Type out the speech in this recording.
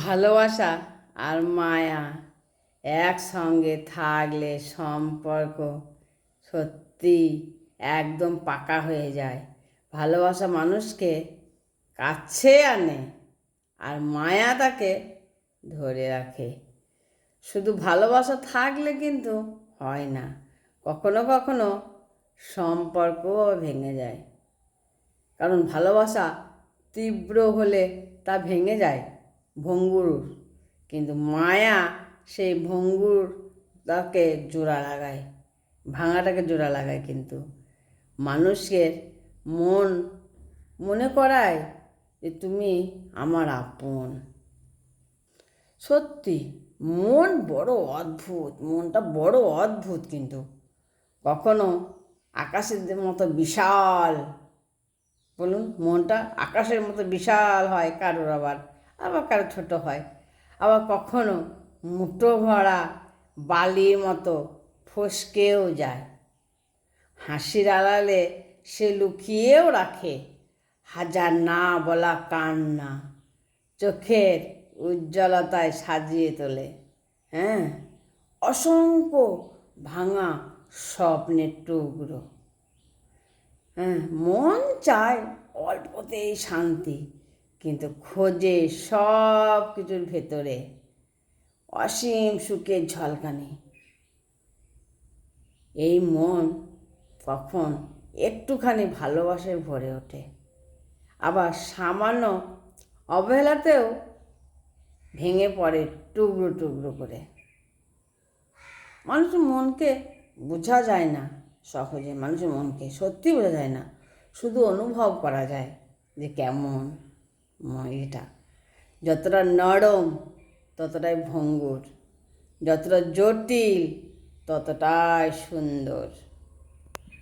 ভালোবাসা আর মায়া একসঙ্গে থাকলে সম্পর্ক সত্যি একদম পাকা হয়ে যায়। ভালোবাসা মানুষকে কাছে আনে আর মায়া তাকে ধরে রাখে। শুধু ভালোবাসা থাকলে কিন্তু হয় না, কখনো কখনো সম্পর্কও ভেঙে যায়। কারণ ভালোবাসা তীব্র হলে তা ভেঙে যায় ভঙ্গুর, কিন্তু মায়া সেই ভঙ্গুর তাকে জোড়া লাগায়, ভাঙাটাকে জোড়া লাগায়। কিন্তু মানুষের মন মনে করায় যে তুমি আমার আপন। সত্যি মন বড় অদ্ভুত, মনটা বড় অদ্ভুত। কিন্তু কখনো আকাশের মতো বিশাল, বলুন, মনটা আকাশের মতো বিশাল হয় কারোর, আবার আবার কারো ছোট হয়। আবার কখনো মুঠো ভরা বালির মতো ফসকেও যায়। হাসির আড়ালে সে লুকিয়েও রাখে হাজার না বলা কান্না, চোখের উজ্জ্বলতায় সাজিয়ে তোলে অসংখ্য ভাঙা স্বপ্নের টুকরো। মন চায় অল্পতেই শান্তি, কিন্তু খোঁজে সব কিছুর ভেতরে অসীম সুখের ঝলকানি। এই মন কখন একটুখানি ভালোবাসায় ভরে ওঠে, আবার সামান্য অবহেলাতেও ভেঙে পড়ে টুকরো টুকরো করে। মানুষের মনকে বোঝা যায় না সহজে, মানুষের মনকে সত্যি বোঝা যায় না, শুধু অনুভব করা যায় যে কেমন এটা। যতটা নরম ততটাই ভঙ্গুর, যতটা জটিল ততটাই সুন্দর।